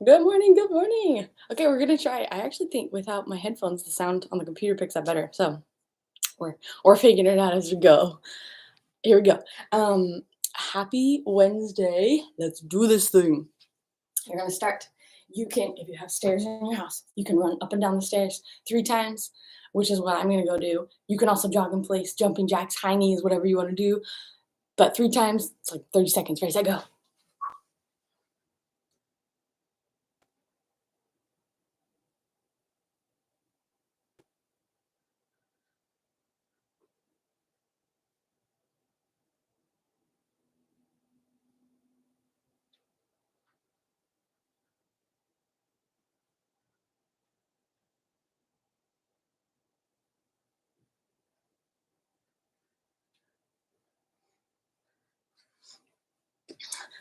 Good morning, good morning. Okay, we're gonna try. I actually think without my headphones, the sound on the computer picks up better. So we're figuring it out as we go. Here we go. Happy Wednesday. Let's do this thing. You're gonna start. You can, if you have stairs in your house, you can run up and down the stairs 3 times, which is what I'm gonna go do. You can also jog in place, jumping jacks, high knees, whatever you want to do. But 3 times, it's like 30 seconds. Ready, set, go.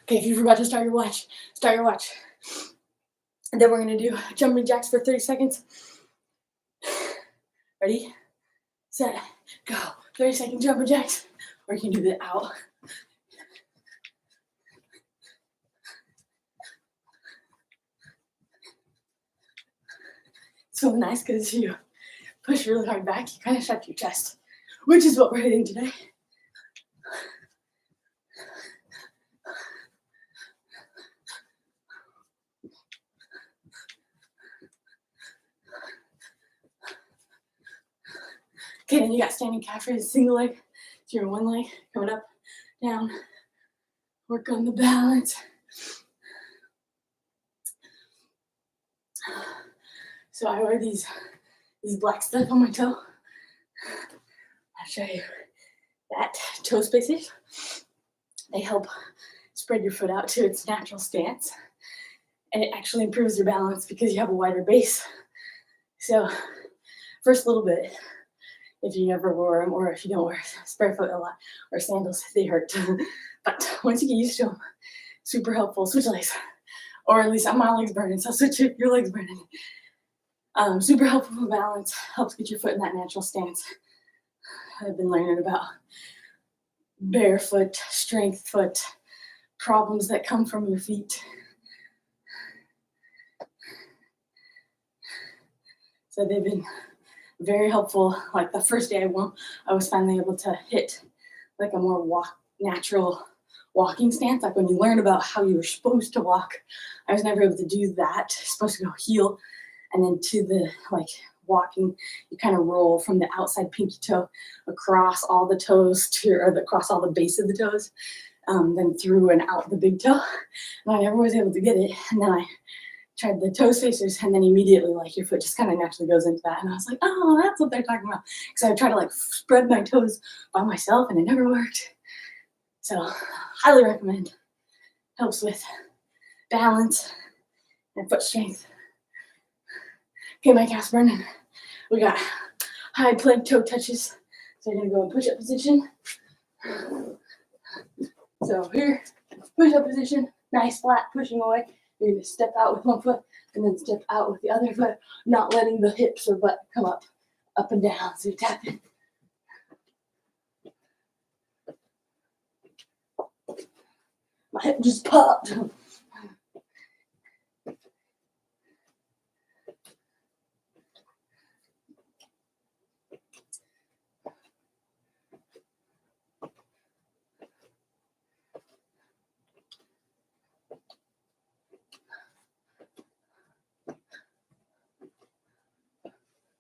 Okay, if you forgot to start your watch, start your watch. And then we're gonna do jumping jacks for 30 seconds. Ready, set, go. 30-second jumping jacks. Or you can do the out. It's so nice because you push really hard back, you kind of shut your chest, which is what we're hitting today. Okay, then you got standing calf raises, single leg. So you're one leg, coming up, down. Work on the balance. So I wear these black stuff on my toe. I'll show you that. Toe spacers. They help spread your foot out to its natural stance. And it actually improves your balance because you have a wider base. So first little bit, if you never wore them or if you don't wear spare foot a lot or sandals, they hurt. But once you get used to them, super helpful. Switch legs. Or at least my legs burning, so switch your legs burning. Super helpful for balance, helps get your foot in that natural stance. I've been learning about barefoot, strength foot, problems that come from your feet. So they've been very helpful. Like the first day I was finally able to hit like a more natural walking stance. Like when you learn about how you were supposed to walk, I was never able to do that. Supposed to go heel and then to the like walking, you kind of roll from the outside pinky toe across all the toes across all the base of the toes, then through and out the big toe. And I never was able to get it. And then I tried the toe spacers, and then immediately like your foot just kind of naturally goes into that. And I was like, oh, that's what they're talking about. Because I tried to like spread my toes by myself and it never worked. So highly recommend. Helps with balance and foot strength. Okay, my calf's burning. We got high plank toe touches. So you're gonna go in push-up position. So here, push-up position, nice flat, pushing away. You're gonna step out with one foot and then step out with the other foot, not letting the hips or butt come up and down. So you're tapping. My hip just popped.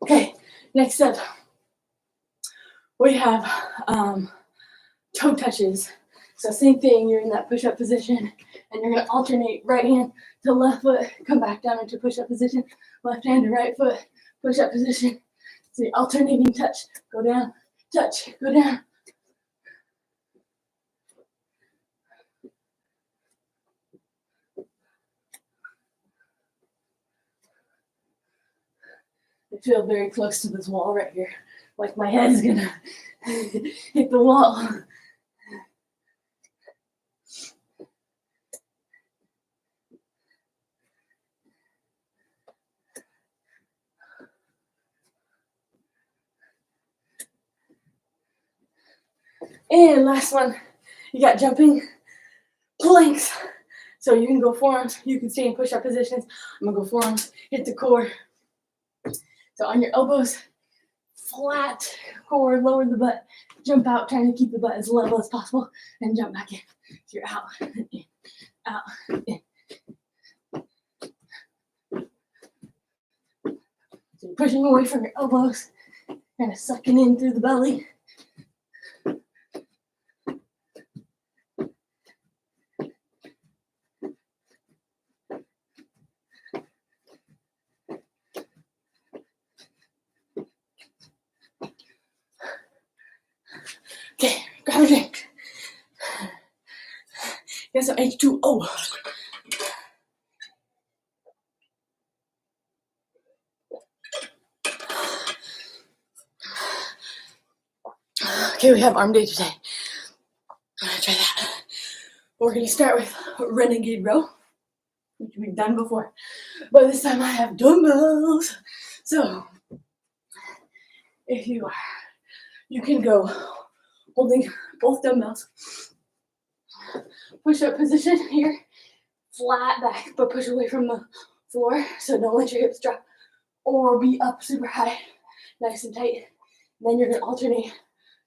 Okay, next up, we have toe touches. So same thing, you're in that push-up position, and you're gonna alternate right hand to left foot, come back down into push-up position, left hand to right foot, push-up position. So you're alternating touch, go down, touch, go down. I feel very close to this wall right here, like my head is gonna hit the wall. And last one, you got jumping planks. So you can go forearms, you can stay in push-up positions. I'm gonna go forearms, hit the core. So on your elbows, flat core, lower the butt, jump out, trying to keep the butt as level as possible, and jump back in. So you're out, in, out, in. So you're pushing away from your elbows, kind of sucking in through the belly. Okay, grab a drink. Get some H2O. Okay, we have arm day today. I'm gonna try that. We're gonna start with Renegade row, which we've done before, but this time I have dumbbells. So if you can go holding both dumbbells, push up position here, flat back, but push away from the floor, so don't let your hips drop, or be up super high, nice and tight. Then you're gonna alternate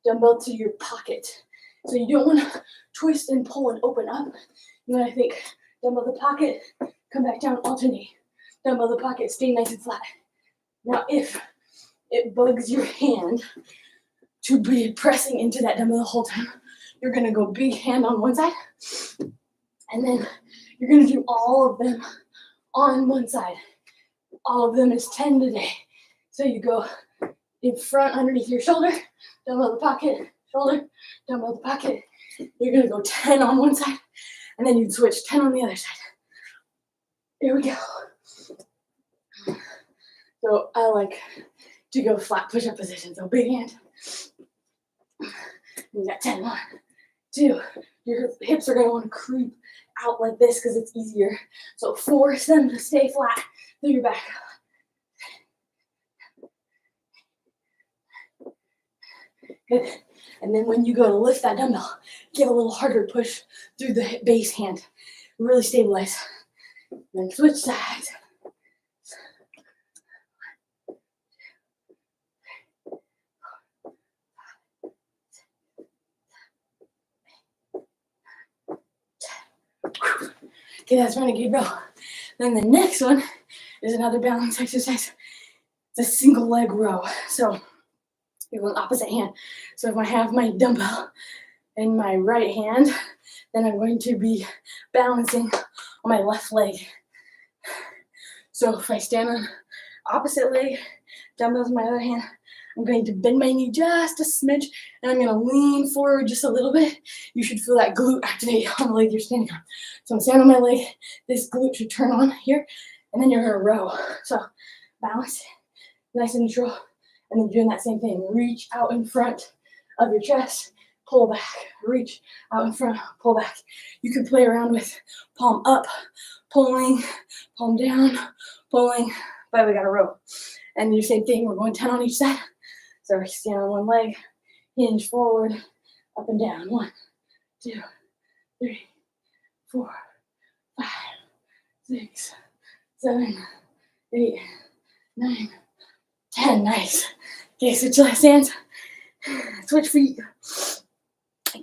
dumbbell to your pocket. So you don't want to twist and pull and open up. You want to think dumbbell the pocket, come back down, alternate. Dumbbell the pocket, stay nice and flat. Now if it bugs your hand to be pressing into that dumbbell the whole time, you're gonna go big hand on one side, and then you're gonna do all of them on one side. All of them is 10 today. So you go in front underneath your shoulder, dumbbell the pocket, shoulder, dumbbell the pocket. You're gonna go 10 on one side, and then you'd switch 10 on the other side. Here we go. So I like to go flat push-up position. So big hand. You got 10. 1, 2. Your hips are gonna want to creep out like this because it's easier. So force them to stay flat through your back. Good. And then when you go to lift that dumbbell, give a little harder push through the base hand. Really stabilize. Then switch sides. Okay, that's Renegade row. Then the next one is another balance exercise. It's a single leg row. So you're going opposite hand. So if I have my dumbbell in my right hand, then I'm going to be balancing on my left leg. So if I stand on opposite leg, dumbbells in my other hand, I'm going to bend my knee just a smidge, and I'm going to lean forward just a little bit. You should feel that glute activate on the leg you're standing on. So I'm standing on my leg, this glute should turn on here, and then you're going to row. So balance, nice and neutral, and then doing that same thing. Reach out in front of your chest, pull back, reach out in front, pull back. You can play around with palm up, pulling, palm down, pulling, but we got to row. And do the same thing, we're going 10 on each side. So stand on one leg, hinge forward, up and down. 1, 2, 3, 4, 5, 6, 7, 8, 9, 10. Nice. Okay, switch left hands. Switch feet.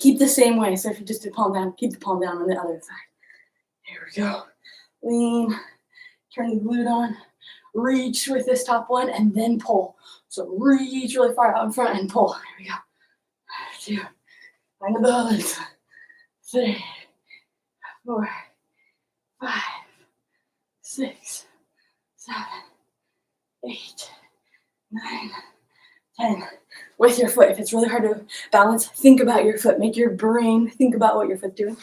Keep the same way. So if you just do palm down, keep the palm down on the other side. Here we go. Lean. Turn the glute on. Reach with this top one and then pull. So reach really far out in front and pull. Here we go. 2. Find the balance. 3, 4, 5, 6, 7, 8, 9, 10. With your foot. If it's really hard to balance, think about your foot. Make your brain think about what your foot's doing.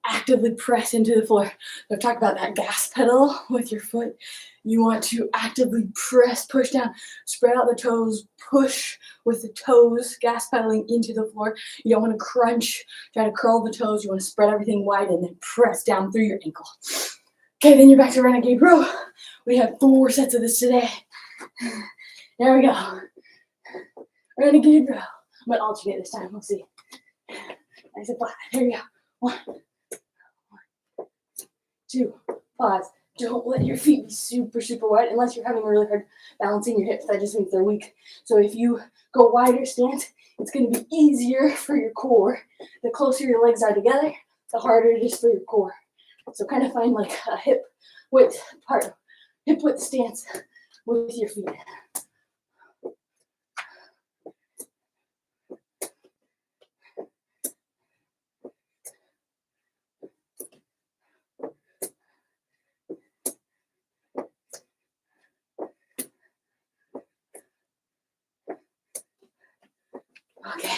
Actively press into the floor. I've talked about that gas pedal with your foot. You want to actively press, push down, spread out the toes, push with the toes, gas pedaling into the floor. You don't want to crunch, try to curl the toes. You want to spread everything wide and then press down through your ankle. Okay, then you're back to Renegade row. We have 4 sets of this today. There we go. Renegade row. I'm going to alternate this time. We'll see. Nice and flat. Here we go. 1. 2, pause. Don't let your feet be super, super wide unless you're having a really hard balancing your hips. That just means they're weak. So if you go wider stance, it's going to be easier for your core. The closer your legs are together, the harder it is for your core. So kind of find like a hip width stance with your feet. Okay.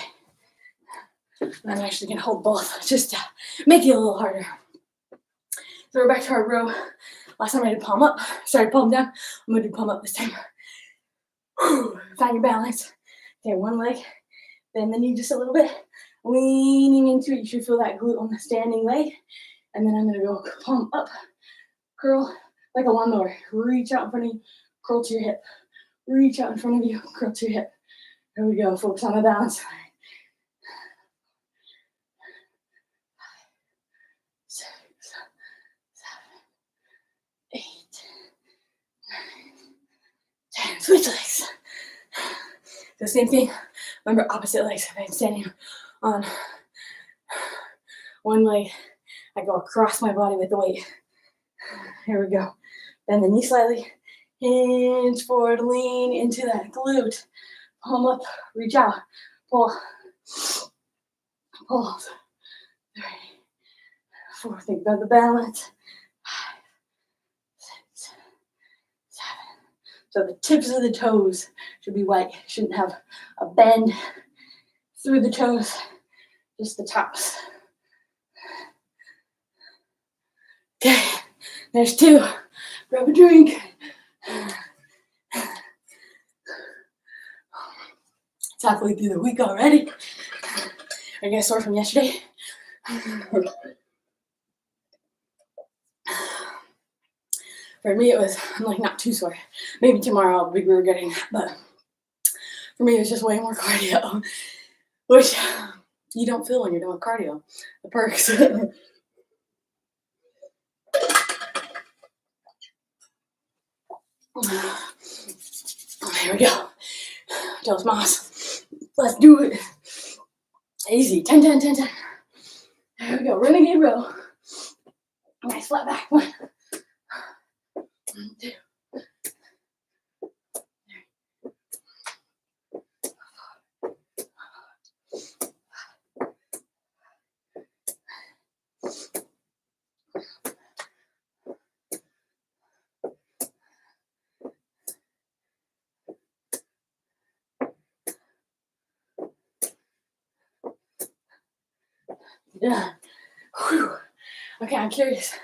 I'm actually going to hold both just to make it a little harder. So we're back to our row. Last time I did palm up, palm down. I'm going to do palm up this time. Find your balance. Okay, one leg. Bend the knee just a little bit. Leaning into it. You should feel that glute on the standing leg. And then I'm going to go palm up. Curl like a lawnmower. Reach out in front of you. Curl to your hip. Reach out in front of you. Curl to your hip. Here we go. Focus on the balance. 6, 7, 8, 9, 10. Switch legs. The same thing. Remember, opposite legs. If I'm standing on one leg, I go across my body with the weight. Here we go. Bend the knee slightly. Hinge forward. Lean into that glute. Palm up. Reach out. Pull. Pull. 3, 4. Think about the balance. 5, 6, 7. So the tips of the toes should be wide. Shouldn't have a bend through the toes. Just the tops. Okay. There's 2. Grab a drink. It's halfway through the week already. Are you guys sore from yesterday? For me, it was, I'm like not too sore. Maybe tomorrow I'll be regretting that, but for me, it was just way more cardio, which you don't feel when you're doing cardio. The perks. Here we go. Toes Moss. Let's do it. Easy. 10, 10, 10, 10. There we go. Renegade row. Nice flat back. 1, 2. Done. Whew. Okay, I'm curious.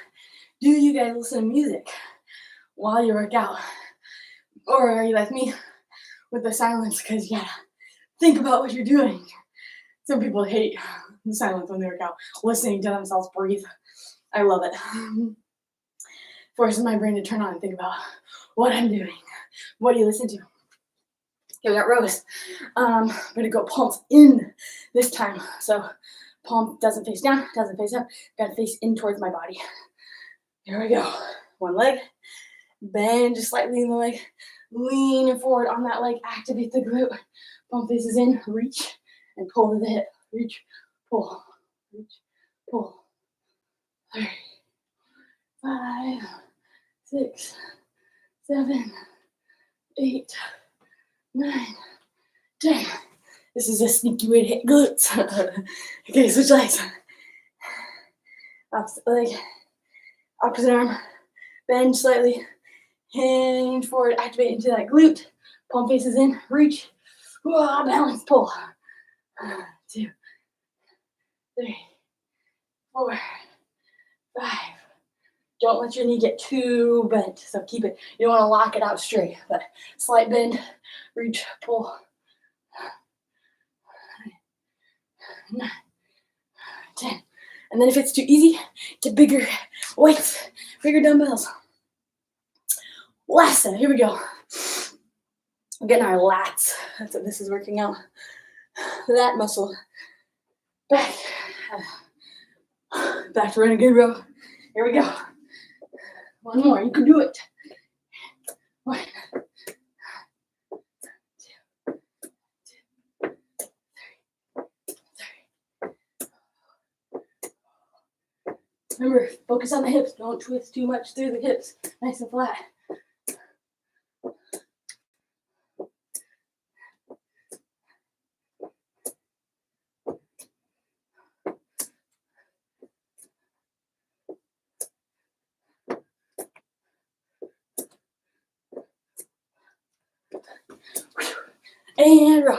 Do you guys listen to music while you work out? Or are you like me with the silence because you gotta think about what you're doing? Some people hate the silence when they work out, listening to themselves breathe. I love it. Forces my brain to turn on and think about what I'm doing. What do you listen to? Okay, we got rows. I'm gonna go palms in this time. So palm doesn't face down, doesn't face up, gotta face in towards my body. Here we go. One leg, bend just slightly in the leg, lean forward on that leg, activate the glute. Palm faces in, reach, and pull to the hip. Reach, pull, reach, pull. 3, 5, 6, 7, 8, 9, 10. This is a sneaky way to hit glutes. Okay, switch legs. Opposite leg, opposite arm, bend slightly, hinge forward, activate into that glute. Palm faces in, reach, balance, pull. 2, 3, 4, 5. Don't let your knee get too bent, so keep it. You don't want to lock it out straight, but slight bend, reach, pull. 9, 10. And then if it's too easy, get bigger weights, bigger dumbbells. Last set, here we go. We're getting our lats. That's what this is working out. Lat muscle. Back to Renegade row. Here we go. One more, you can do it. 1, 2, 3. Remember, focus on the hips. Don't twist too much through the hips. Nice and flat. And roll.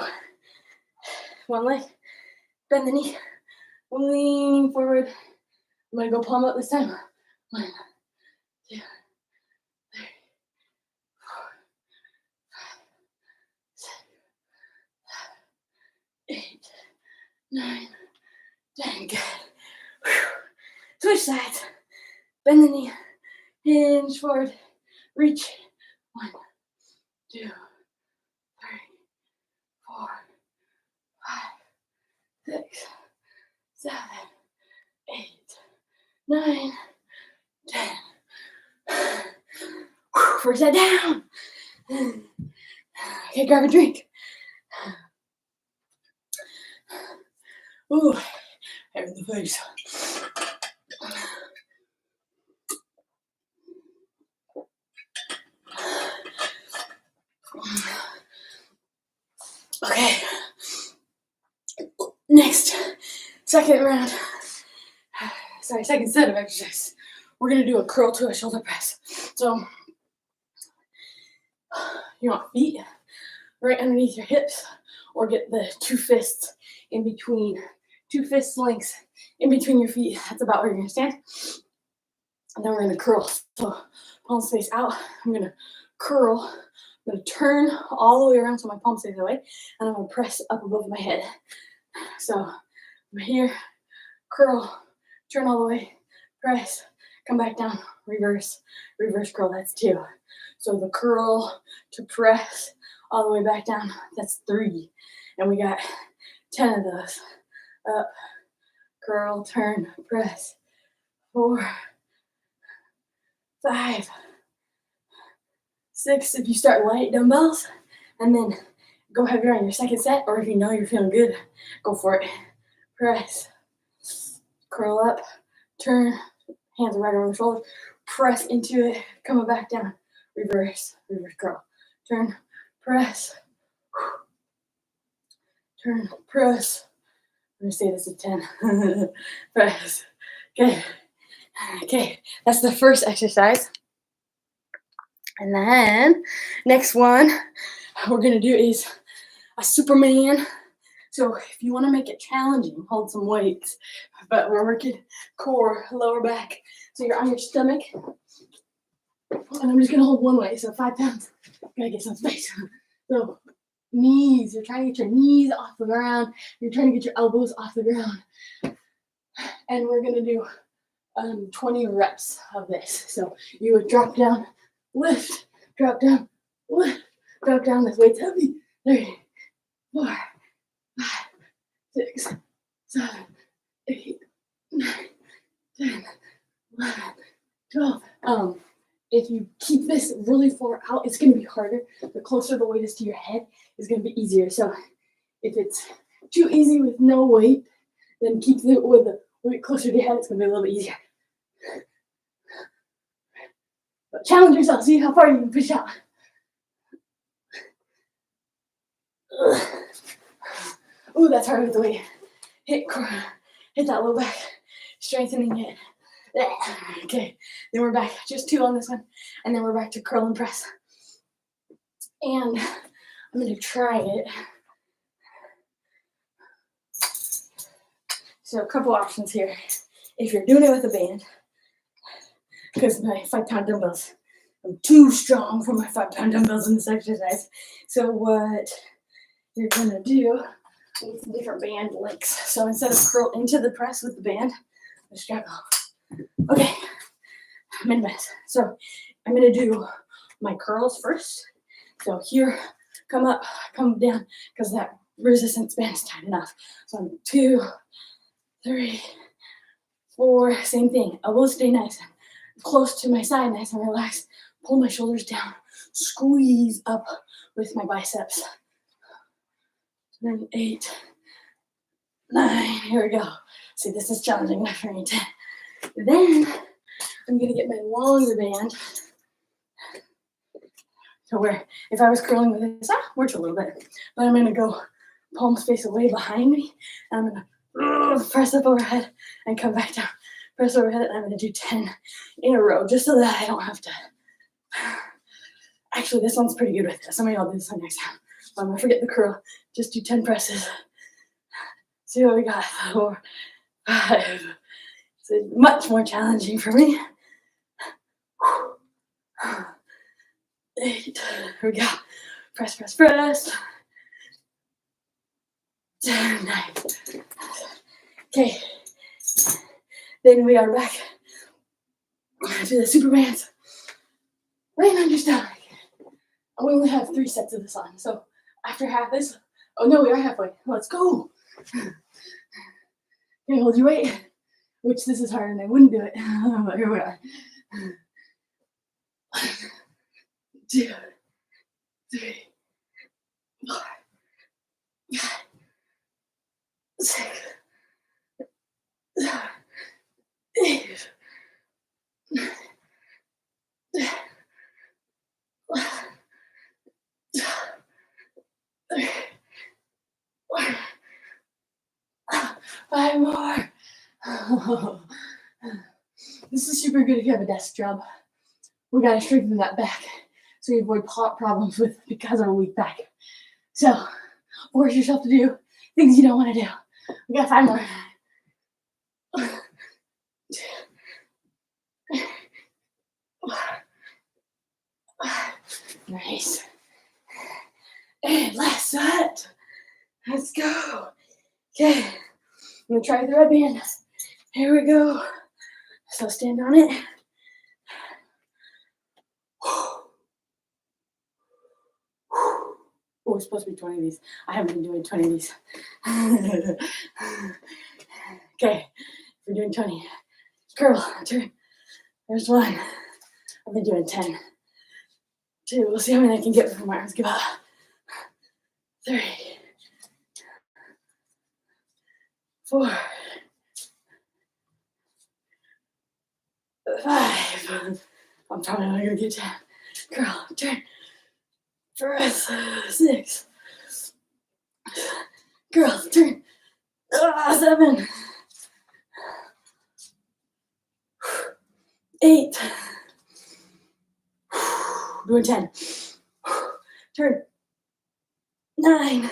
One leg, bend the knee, lean forward. I'm gonna go palm up this time. 1, 2, 3, 4, 5, 6, 7, 8, 9, 10. Good. Switch sides. Bend the knee, hinge forward, reach. 1, 2, 3, 4, 5, 6, 7, 8, 9, 10. First set down. Okay, grab a drink. Ooh, hair in the face. Okay. Next, second set of exercise. We're gonna do a curl to a shoulder press. So you want feet right underneath your hips, or get the 2 fists in between, 2 fist lengths in between your feet. That's about where you're gonna stand. And then we're gonna curl. So palms face out. I'm gonna curl. I'm gonna turn all the way around so my palm stays away, and I'm gonna press up above my head. So I'm here, curl, turn all the way, press, come back down, reverse, reverse curl. That's 2. So the curl to press all the way back down, that's 3. And we got 10 of those. Up, curl, turn, press. 4, 5, 6. If you start light dumbbells, and then go heavier on your second set, or if you know you're feeling good, go for it. Press, curl up, turn, hands right over the shoulder, press into it, coming back down, reverse, reverse curl, turn, press, turn, press. I'm gonna say this at 10. Press. Okay. Okay, that's the first exercise. And then next one we're gonna do is a Superman. So if you want to make it challenging, hold some weights, but we're working core, lower back. So you're on your stomach, and I'm just gonna hold one weight, so 5 pounds. Gotta get some space. So knees, you're trying to get your knees off the ground. You're trying to get your elbows off the ground. And we're gonna do 20 reps of this. So you would drop down, lift, drop down, lift, drop down. This weight's heavy. 3, 4, 5, 6, 7, 8, 9, 10, 11, 12. If you keep this really far out, it's going to be harder. The closer the weight is to your head, it's going to be easier. So if it's too easy with no weight, then keep it with the weight closer to your head. It's going to be a little bit easier. But challenge yourself. See how far you can push out. Ooh, that's hard with the weight. Hit that low back, strengthening it. Okay, then we're back. Just 2 on this one, and then we're back to curl and press. And I'm going to try it. So a couple options here. If you're doing it with a band, because my 5-pound dumbbells, I'm too strong for my 5-pound dumbbells in this exercise. So what you're going to do with different band lengths. So instead of curl into the press with the band, I strap off. Okay, mid-mess. So I'm going to do my curls first. So here, come up, come down, because that resistance band is tight enough. So I'm 2, 3, 4, same thing. Elbows stay nice and close to my side, nice and relaxed. Pull my shoulders down, squeeze up with my biceps. 7, 8, 9, here we go. See, this is challenging for me. 10. Then I'm gonna get my longer band. So where, if I was curling with this, works a little bit, but I'm gonna go palms face away behind me, and I'm gonna press up overhead and come back down. Press overhead, and I'm gonna do 10 in a row, just so that I don't have to. Actually, this one's pretty good with this. Some of y'all do this one next time. I'm gonna forget the curl. Just do 10 presses. See what we got. 4, 5. It's much more challenging for me. 8. Here we go. Press, press, press. 10, 9. Okay. Then we are back to the Supermans. Land on your stomach. And we only have 3 sets of this on. So after half this, oh no, we are halfway. Let's go. Okay, hold your weight. Which this is harder and I wouldn't do it. But here we are. 1, 2, 3, 4, 5, 6, 7, 8, 9, 10, 3, 4, 5 more. This is super good if you have a desk job. We gotta strengthen that back so you avoid problems with because of a weak back. So force yourself to do things you don't want to do. We got 5 more. Nice. And last set. Let's go. Okay. I'm gonna try the red band. Here we go. So stand on it. Oh, it's supposed to be 20 of these. I haven't been doing 20 of these. Okay, we're doing 20. Curl, turn. There's 1. I've been doing 10. 2, we'll see how many I can get before my arms give up. 3, 4, 5. I'm probably not gonna get 10. Curl, turn. Press. 6. Curl, turn. 7. 8. Doing 10. Turn. 9.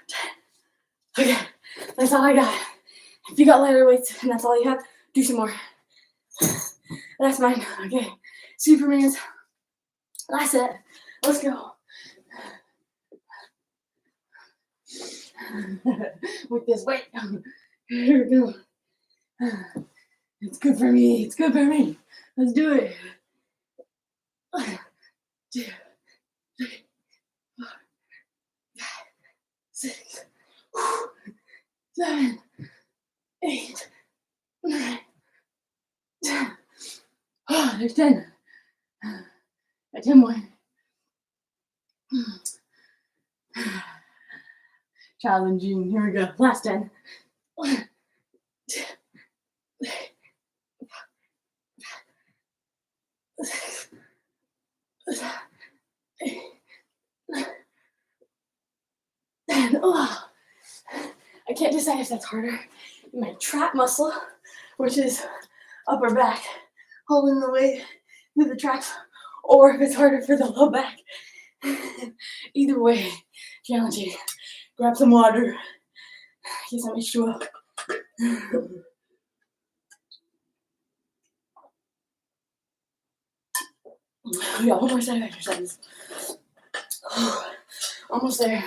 10. Okay, that's all I got. If you got lighter weights and that's all you have, do some more. That's mine. Okay, Superman's last set. Let's go. With this weight. Here we go. It's good for me. It's good for me. Let's do it. 1, 2, 3, 4, 5, 6, 7, 8, 9, 10. Oh, there's 10. Got 10 more. Challenging. Here we go. Last 10. 1, 2, 3, 4, 5, 6, 7, 8, 9, 10. Oh, I can't decide if that's harder. My trap muscle, which is upper back, holding the weight through the traps, or if it's harder for the low back. Either way, challenging. Grab some water. Get some H2O. We got 1 more set of exercises. Almost there.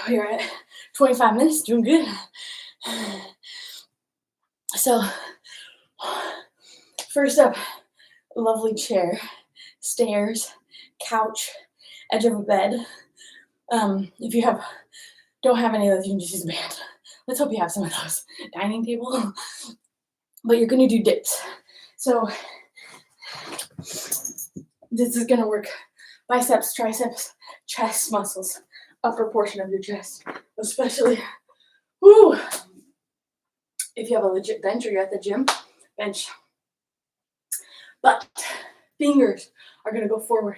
We're at 25 minutes, doing good. So, first up, lovely chair, stairs, couch, edge of a bed. If you don't have any of those, you can just use a band. Let's hope you have some of those. Dining table. But you're gonna do dips. So this is gonna work biceps, triceps, chest muscles, upper portion of your chest, especially, whoo, if you have a legit bench or you're at the gym, bench. But fingers are gonna go forward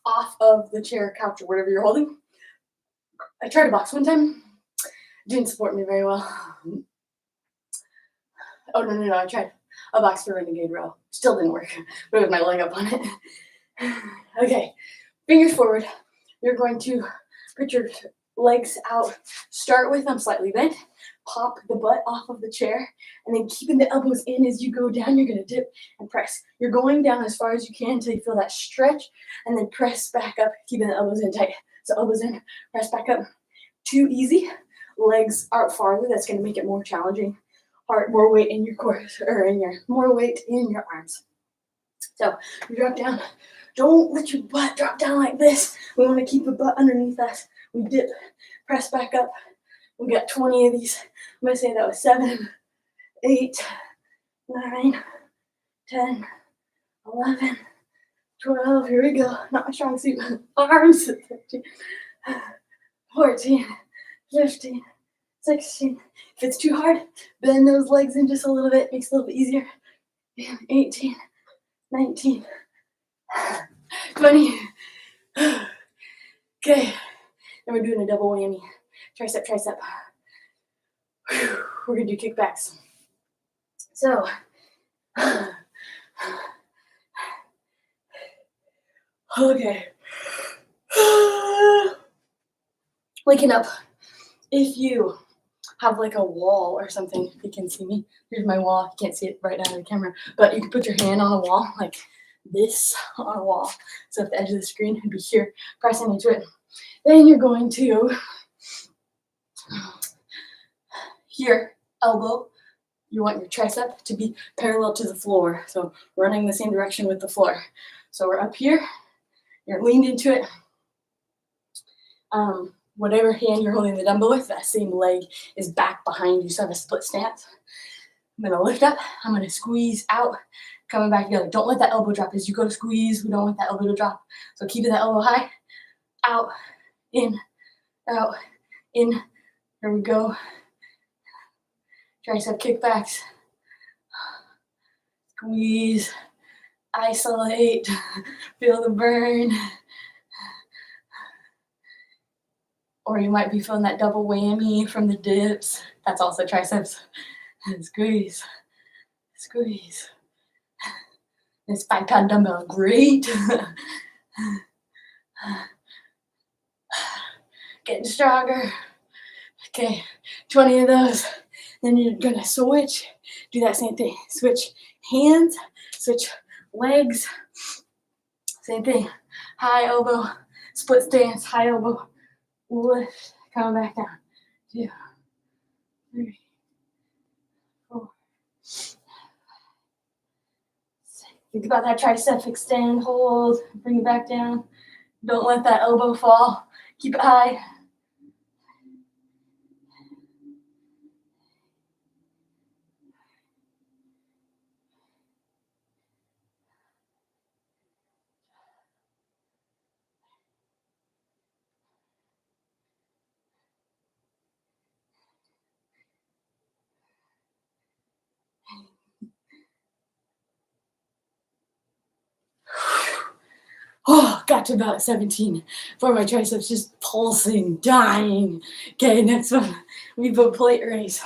off of the chair, couch, or whatever you're holding. I tried to box one time, didn't support me very well. Oh, no, I tried a box for Renegade row. Still didn't work, but with my leg up on it. Okay, fingers forward. You're going to put your legs out. Start with them slightly bent. Pop the butt off of the chair, and then keeping the elbows in as you go down. You're going to dip and press. You're going down as far as you can until you feel that stretch, and then press back up, keeping the elbows in tight. So elbows in, press back up. Too easy. Legs out farther. That's going to make it more challenging. Heart, more weight in your core, or more weight in your arms. So you drop down. Don't let your butt drop down like this. We want to keep the butt underneath us. We dip, press back up. We got 20 of these. I'm going to say that was 7, 8, 9, 10, 11, 12. Here we go. Not my strong suit. Arms. 13, 14, 15, 16. If it's too hard, bend those legs in just a little bit. Makes it a little bit easier. 18, 19, 20. Okay. Then we're doing a double whammy. Tricep, tricep. We're going to do kickbacks. So, okay. Waking up. If you have like a wall or something, if you can see me, here's my wall. You can't see it right out of the camera, but you can put your hand on a wall like this on a wall. So at the edge of the screen, it'd be here, pressing into it. Then you're going to here, elbow. You want your tricep to be parallel to the floor, so running the same direction with the floor. So we're up here, you're leaned into it. Whatever hand you're holding the dumbbell with, that same leg is back behind you, so have a split stance. I'm gonna lift up, I'm gonna squeeze out, coming back together. Don't let that elbow drop. As you go to squeeze, we don't want that elbow to drop. So keep that elbow high, out, in, here we go. Tricep kickbacks, squeeze, isolate, feel the burn. Or you might be feeling that double whammy from the dips. That's also triceps. Squeeze, squeeze. This 5-pound dumbbell, great. Getting stronger. Okay, 20 of those. Then you're gonna switch, do that same thing. Switch hands, switch legs. Same thing. High elbow, split stance, high elbow, lift, coming back down. 2, 3, 4. Think about that tricep, extend, hold, bring it back down. Don't let that elbow fall. Keep it high. Oh, got to about 17 for my triceps just pulsing, dying. Okay, next one, we do a plate raise.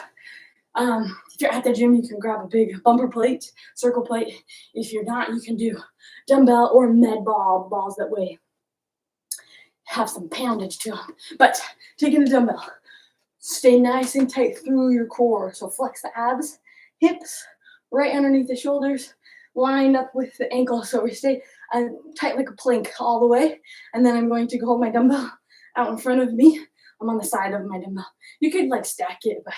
If you're at the gym, you can grab a big bumper plate, circle plate. If you're not, you can do dumbbell or medball, balls that weigh, have some poundage to them. But taking a dumbbell, stay nice and tight through your core. So flex the abs, hips, right underneath the shoulders, lined up with the ankle. So we stay tight like a plank all the way. And then I'm going to hold my dumbbell out in front of me. I'm on the side of my dumbbell. You could like stack it, but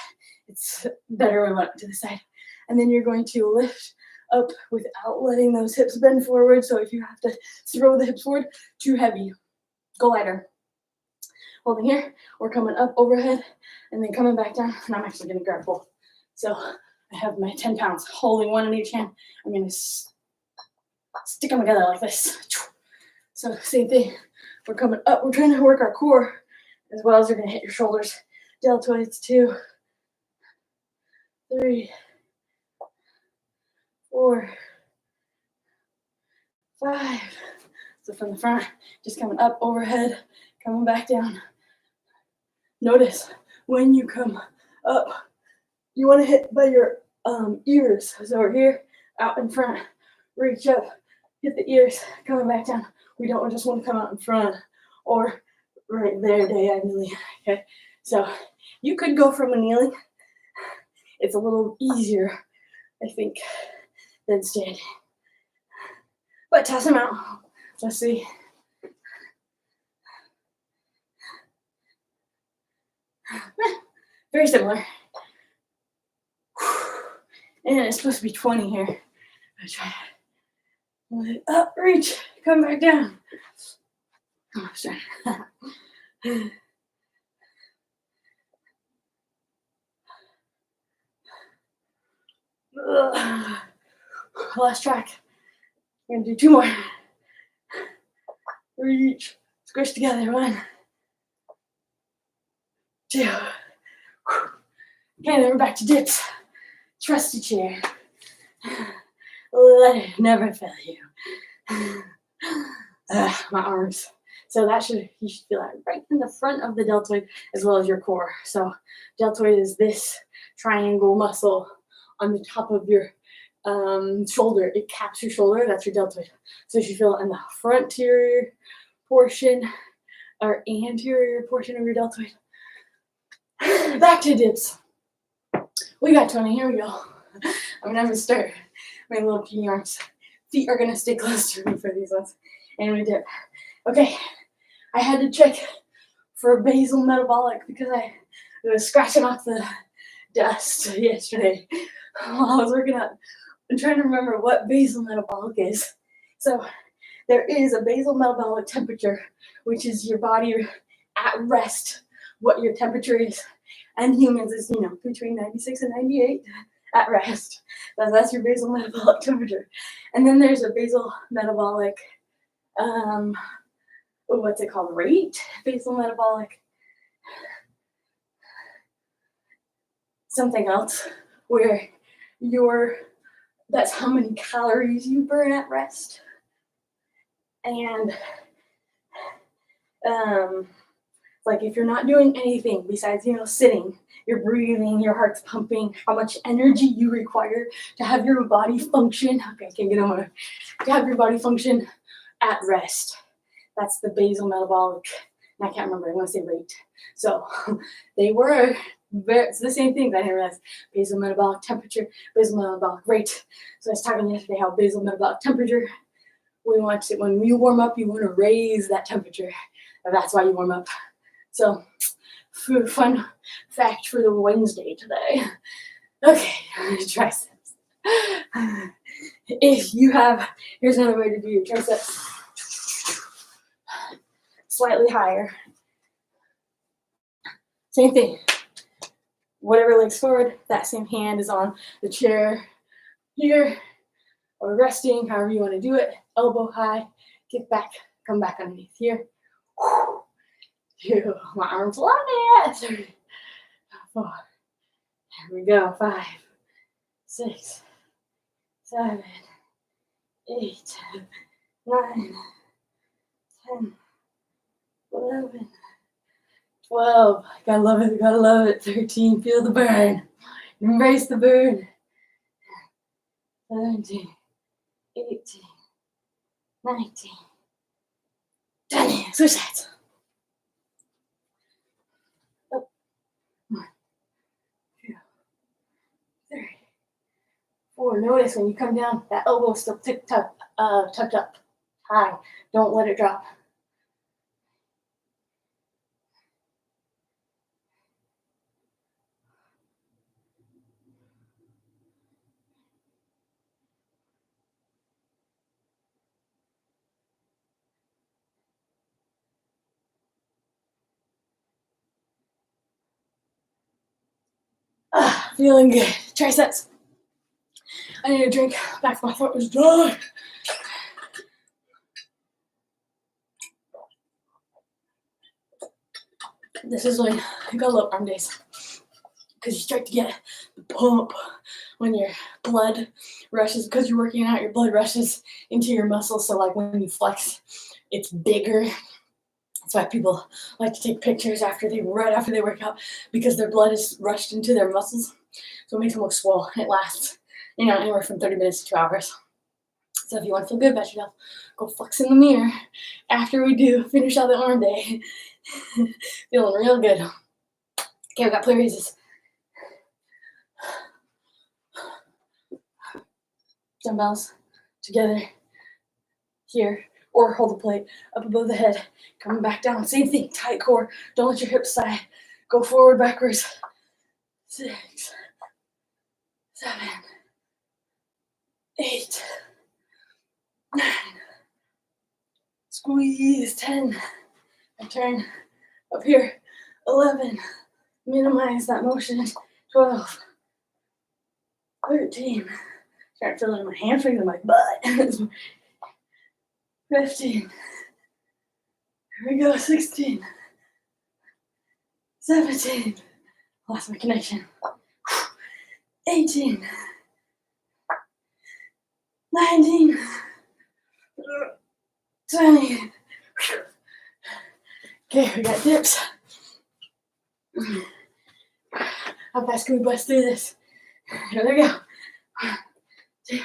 it's better when I went to the side. And then you're going to lift up without letting those hips bend forward. So if you have to throw the hips forward, too heavy, go lighter. holding here. We're coming up overhead and then coming back down. And I'm actually going to grab both. So I have my 10 pounds holding one in each hand. I'm going to stick them together like this. So same thing. We're coming up. We're trying to work our core as well as you're going to hit your shoulders. Deltoids, 2, 3, 4, 5. So from the front, just coming up overhead, coming back down. Notice when you come up, you want to hit by your ears. So we're here, out in front, reach up, hit the ears, coming back down. We don't just want to come out in front or right there diagonally. Okay, so you could go from a kneeling. It's a little easier, I think, than standing. But toss them out. Let's see. Very similar. And it's supposed to be 20 here. I'll try it. Up, reach, come back down. Oh, sorry. Last track. We're gonna do 2 more. Reach, squish together. 1, 2. Okay, then we're back to dips. Trusty chair. Let it never fail you. My arms. So you should feel that right in the front of the deltoid as well as your core. So deltoid is this triangle muscle on the top of your shoulder. It caps your shoulder. That's your deltoid. So you should feel it in the frontier portion or anterior portion of your deltoid. Back to dips. We got 20. Here we go. I'm gonna start my little pea arms. Feet are gonna stay close to me for these ones. And we dip. Okay, I had to check for basal metabolic because I was scratching off the dust yesterday while I was working out. I'm trying to remember what basal metabolic is. So there is a basal metabolic temperature, which is your body at rest, what your temperature is. And humans is, between 96 and 98 at rest. That's your basal metabolic temperature. And then there's a basal metabolic, what's it called? Rate? Basal metabolic something else, where that's how many calories you burn at rest. And like if you're not doing anything besides, sitting, you're breathing, your heart's pumping, how much energy you require to have your body function. Okay, I can't get on to have your body function at rest. That's the basal metabolic, and I can't remember, I want to say rate. So it's the same thing that I didn't realize. Basal metabolic temperature, basal metabolic rate. So I was talking yesterday how basal metabolic temperature, when you warm up, you want to raise that temperature. And that's why you warm up. So, fun fact for the Wednesday today. Okay, triceps. Here's another way to do your triceps. Slightly higher. Same thing. Whatever leg's forward, that same hand is on the chair here, or resting, however you want to do it. Elbow high, kick back, come back underneath here. 2, my arms love it. 3, 4. Here we go. 5, 6, 7, 8, 9, 10, 11, 12. Gotta love it. Gotta love it. 13. Feel the burn. Embrace the burn. 17, 18, 19. 20. Switch sides. 1, 2, 3, 4. Notice when you come down, that elbow is still tucked up high. Don't let it drop. Feeling good. Triceps. I need a drink. Back of my throat was dry. This is when I go low arm days, because you start to get the pump when your blood rushes, because you're working out, your blood rushes into your muscles. So like when you flex, it's bigger. That's why people like to take pictures right after they work out, because their blood is rushed into their muscles. So it makes them look swole. It lasts, anywhere from 30 minutes to 2 hours. So if you want to feel good about yourself, go flex in the mirror after we finish out the arm day. Feeling real good. Okay, we got plate raises. Dumbbells together here, or hold the plate up above the head, coming back down. Same thing, tight core. Don't let your hips side. Go forward, backwards. 6, 7, 8, 9. Squeeze. 10. I turn up here. 11. Minimize that motion. 12. 13. Start feeling my hamstrings and my butt. 15. Here we go. 16. 17. Lost my connection. 18. 19. 20. Okay, we got dips. How fast can we bust through this? Here we go. 1, 2, 3,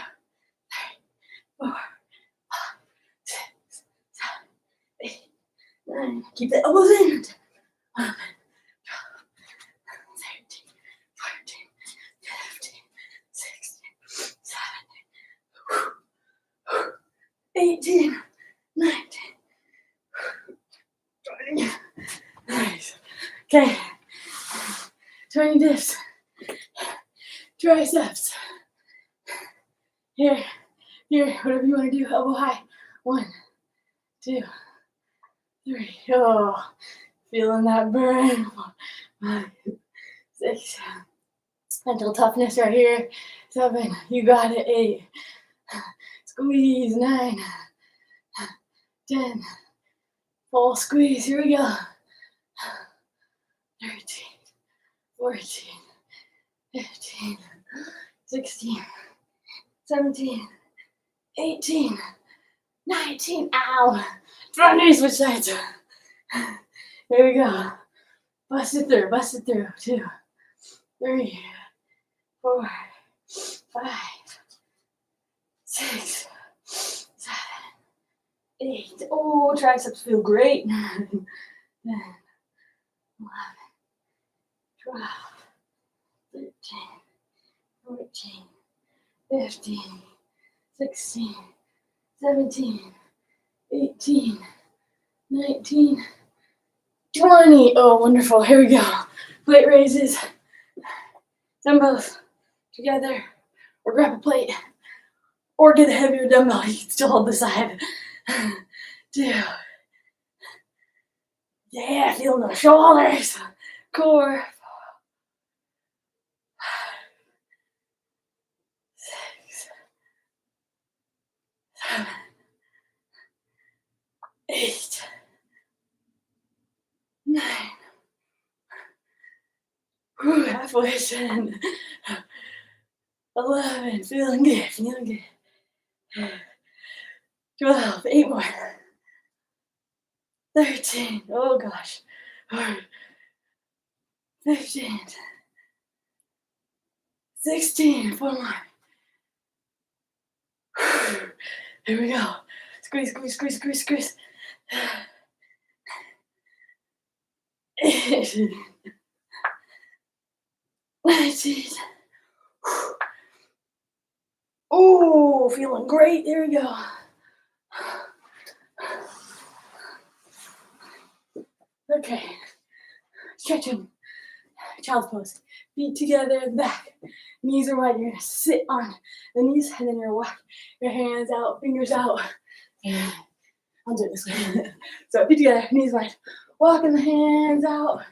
4, 5, 6, 7, 8, 9. Keep the elbows in. 11, 12, 13, 14, 15, 16, 17, 18, 19, 20. Nice. Okay. 20 dips. Triceps. Here, whatever you want to do, elbow high. 1, 2, 3. Oh, feeling that burn. 5, 6. Mental toughness right here. 7. You got it. 8. Squeeze. 9. 10. Full squeeze. Here we go. 13. 14. 15. 16. 17. 18. 19. Ow. Front knee switch sides. Here we go. Bust it through. 2, 3, 4, 5, 6, 7, 8. Oh, triceps feel great. 9, 10, 11, 12, 13, 14, 15, 16, 17, 18, 19, 20. Oh, wonderful. Here we go. Plate raises. Dumbbells together. Or grab a plate. Or get a heavier dumbbell. You can still hold the side. 2. Yeah, feel the shoulders. Core. 6, 7, 8, 9. Halfway. 10. 11. Feeling good. 12. 8 more. 13. Oh gosh. 15. 16. 4 more. Here we go. Squeeze. 18. 19. Oh, feeling great. There we go. Okay. Stretching. Child's pose. Feet together at the back. Knees are wide. You're going to sit on the knees, and then you're walk your hands out, fingers out. I'll do it this way. So feet together, knees wide. Walking the hands out.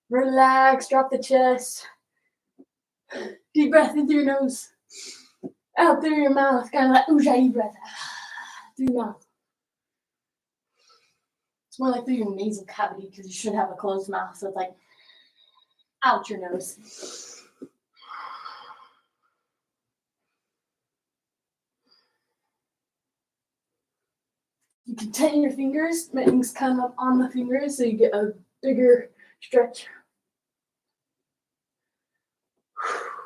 Relax, drop the chest. Deep breath in through your nose. Out through your mouth. Kind of that ujjayi breath. Through your mouth. It's more like through your nasal cavity because you should have a closed mouth. So it's like out your nose. You can tighten your fingers. Things come up on the fingers so you get a bigger stretch.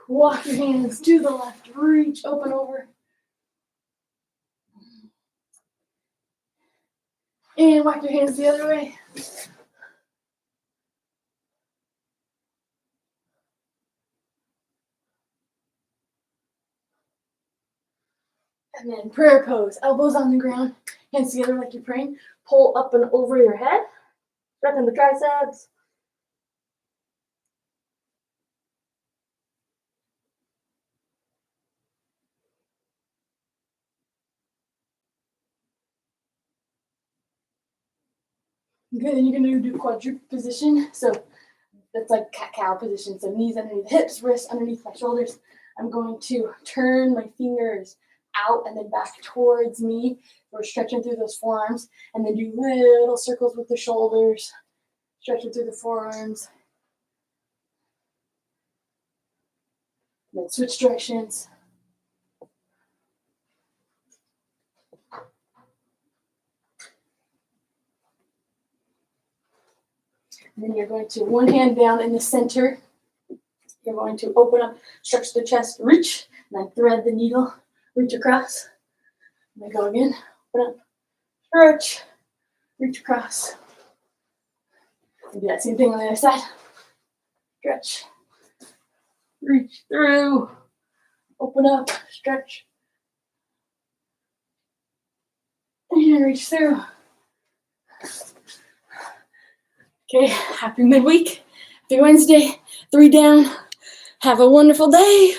Walk your hands to the left. Reach, open over. And walk your hands the other way. And then prayer pose. Elbows on the ground. Hands together like you're praying. Pull up and over your head. Strengthen the triceps. Okay, then you're going to do quadruped position. So that's like cat-cow position. So knees underneath the hips, wrists underneath my shoulders. I'm going to turn my fingers out and then back towards me. We're stretching through those forearms. And then do little circles with the shoulders. Stretching through the forearms. And then switch directions. And then you're going to one hand down in the center. You're going to open up, stretch the chest, reach, and then thread the needle, reach across. And then go again, open up, stretch, reach across. And do that same thing on the other side. Stretch, reach through, open up, stretch, and reach through. Okay, happy midweek, happy Wednesday, 3 down. Have a wonderful day.